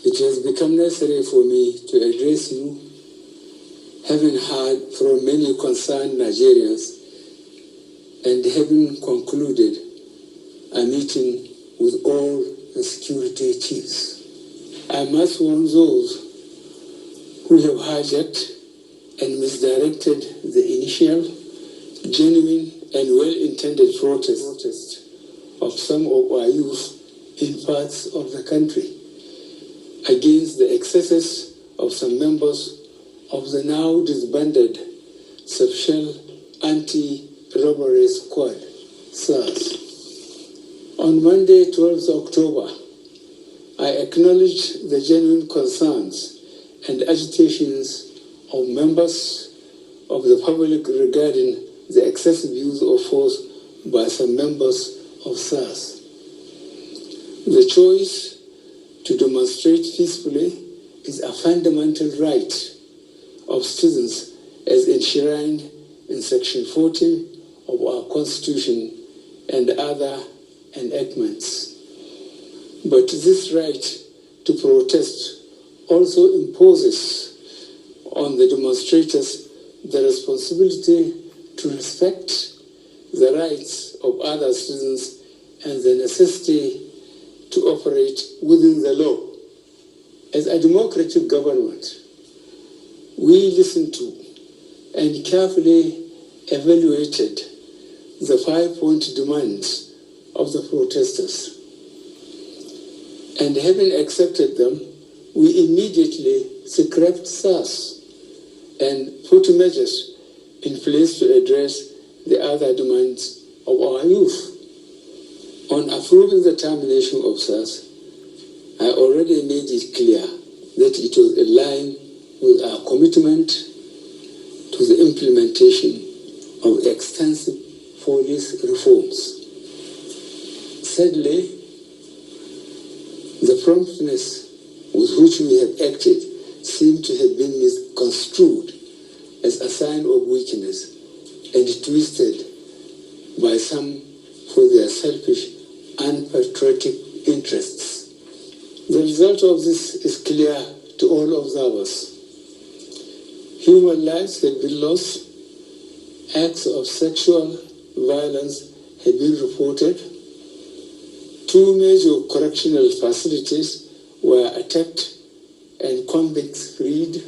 It has become necessary for me to address you, having heard from many concerned Nigerians and having concluded a meeting with all the security chiefs. I must warn those who have hijacked and misdirected the initial, genuine and well-intended protest of some of our youth in parts of the country against the excesses of some members of the now disbanded Special Anti-Robbery Squad, SARS. On Monday, 12th October, I acknowledge the genuine concerns and agitations of members of the public regarding the excessive use of force by some members of SARS. The choice to demonstrate peacefully is a fundamental right of citizens as enshrined in Section 40 of our Constitution and other enactments. But this right to protest also imposes on the demonstrators the responsibility to respect the rights of other citizens and the necessity to operate within the law. As a democratic government, we listened to and carefully evaluated the 5-point demands of the protesters. And having accepted them, we immediately scrapped SARS and put measures in place to address the other demands of our youth. On approving the termination of SARS, I already made it clear that it was in line with our commitment to the implementation of extensive police reforms. Sadly, the promptness with which we have acted seemed to have been misconstrued as a sign of weakness and twisted by some for their selfish and patriotic interests. The result of this is clear to all observers. Human lives have been lost, acts of sexual violence have been reported, 2 major correctional facilities were attacked and convicts freed,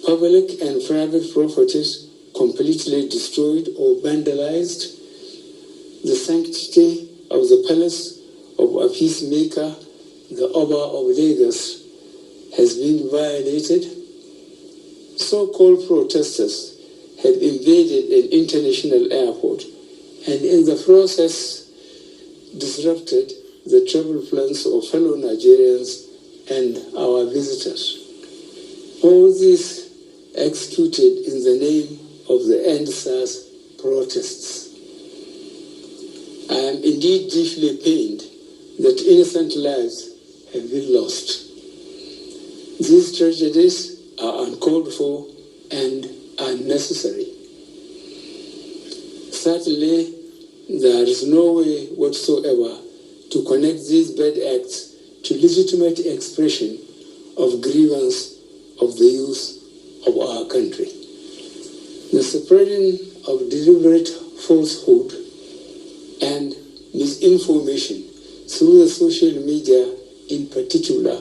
public and private properties completely destroyed or vandalized, the sanctity of the palace of a peacemaker, the Oba of Lagos, has been violated. So-called protesters have invaded an international airport and in the process disrupted the travel plans of fellow Nigerians and our visitors. All this executed in the name of the ENDSARS protests. I am indeed deeply pained that innocent lives have been lost. These tragedies are uncalled for and unnecessary. Certainly, there is no way whatsoever to connect these bad acts to legitimate expression of grievance of the youth of our country. The spreading of deliberate falsehood and misinformation through the social media in particular,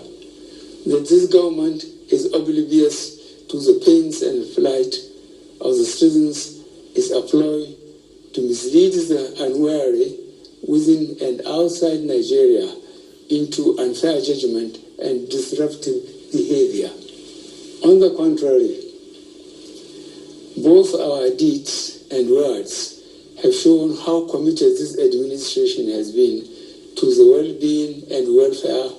that this government is oblivious to the pains and plight of the citizens is a ploy to mislead the unwary within and outside Nigeria into unfair judgment and disruptive behavior. On the contrary, both our deeds and words have shown how committed this administration has been to the well-being and welfare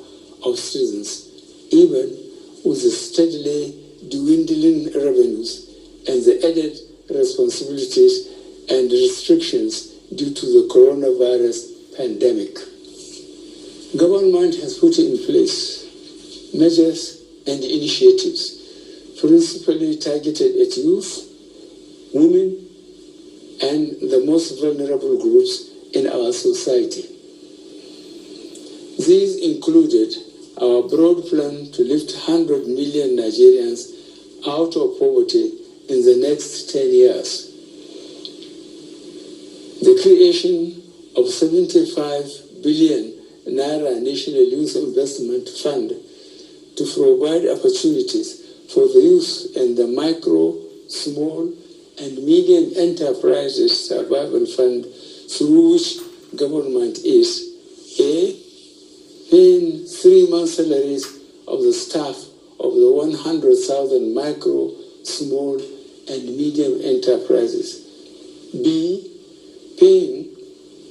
of citizens, even with the steadily dwindling revenues and the added responsibilities and restrictions due to the coronavirus pandemic. Government has put in place measures and initiatives principally targeted at youth, women, and the most vulnerable groups in our society. These included our broad plan to lift 100 million Nigerians out of poverty in the next 10 years. The creation of 75 billion Naira National Youth Investment Fund to provide opportunities for the youth and the micro, small, and medium enterprises survival fund, through which government is A, paying 3 months' salaries of the staff of the 100,000 micro, small, and medium enterprises. B, paying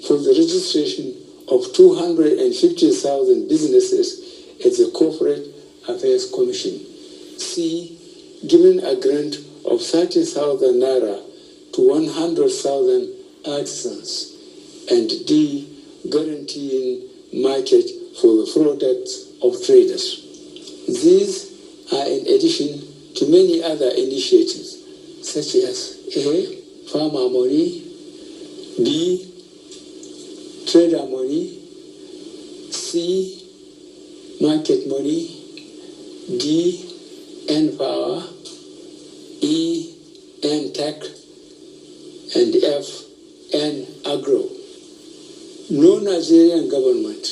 for the registration of 250,000 businesses at the Corporate Affairs Commission. C, giving a grant of 30,000 Naira to 100,000 artisans. And D, guaranteeing market for the products of traders. These are in addition to many other initiatives, such as A, farmer money, B, trader money, C, market money, D, N-Power, E, N-Tech, and F, N-Agro. No Nigerian government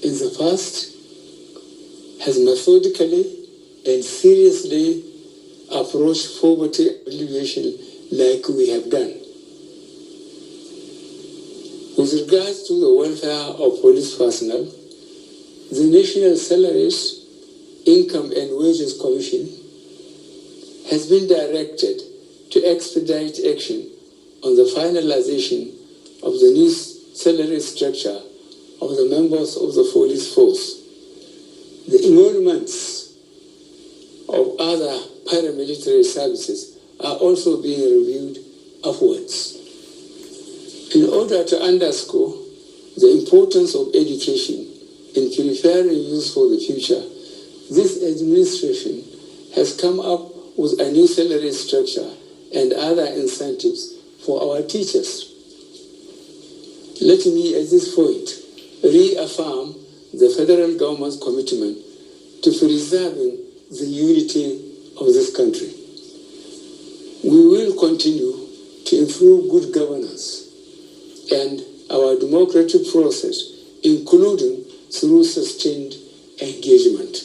in the past has methodically and seriously approached poverty alleviation like we have done. With regards to the welfare of police personnel, the National Salaries, Income and Wages Commission has been directed to expedite action on the finalization of the new salary structure of the members of the police force. The emoluments of other paramilitary services are also being reviewed upwards. In order to underscore the importance of education in preparing youth for the future, this administration has come up with a new salary structure and other incentives for our teachers. Let me at this point reaffirm the federal government's commitment to preserving the unity of this country. We will continue to improve good governance and our democratic process, including through sustained engagement.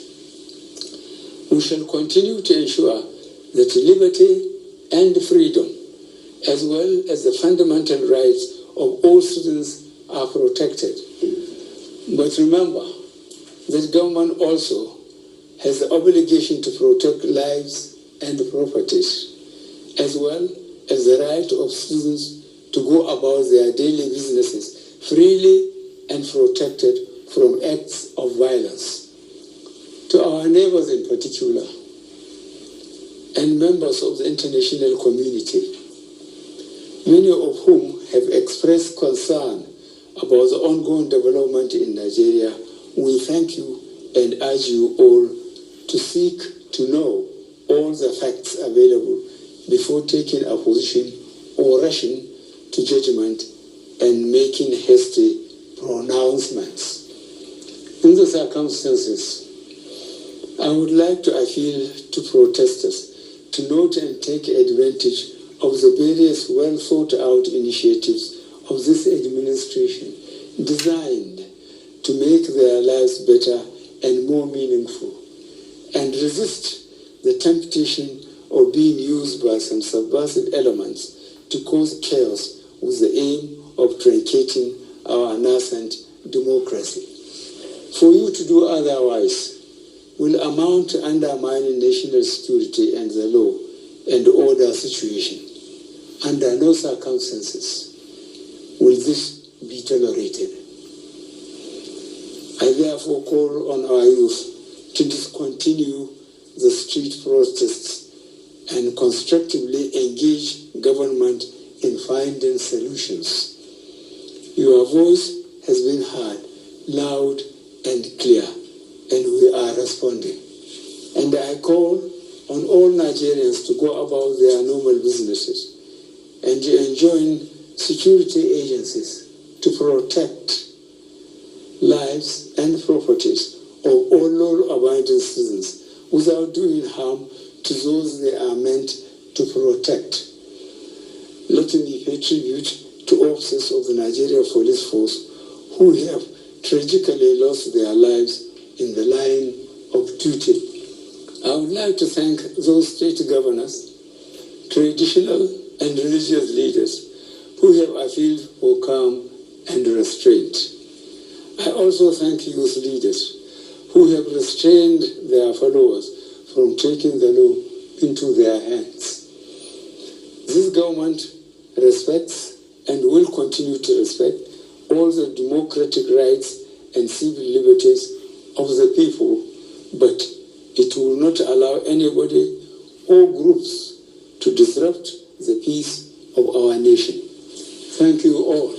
We shall continue to ensure that liberty and freedom, as well as the fundamental rights of all students, are protected. But remember that government also has the obligation to protect lives and properties, as well as the right of students to go about their daily businesses freely and protected from acts of violence. To our neighbors in particular, and members of the international community, many of whom have expressed concern about the ongoing development in Nigeria, we thank you and urge you all to seek to know all the facts available before taking a position or rushing to judgment and making hasty pronouncements. In the circumstances, I would like to appeal to protesters to note and take advantage of the various well-thought-out initiatives of this administration designed to make their lives better and more meaningful, and resist the temptation of being used by some subversive elements to cause chaos with the aim of truncating our nascent democracy. For you to do otherwise will amount to undermining national security and the law and order situation. Under no circumstances will this be tolerated. I therefore call on our youth to discontinue the street protests and constructively engage government in finding solutions. Your voice has been heard loud and clear, and we are responding. And I call on all Nigerians to go about their normal businesses and to enjoin security agencies to protect lives and properties of all law-abiding citizens without doing harm to those they are meant to protect. Let me pay tribute to officers of the Nigeria Police Force who have tragically lost their lives in the line of duty. I would like to thank those state governors, traditional and religious leaders who have appealed for calm and restraint. I also thank youth leaders who have restrained their followers from taking the law into their hands. This government respects and will continue to respect all the democratic rights and civil liberties of the people, but it will not allow anybody or groups to disrupt the peace of our nation. Thank you all.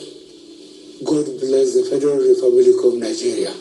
God bless the Federal Republic of Nigeria.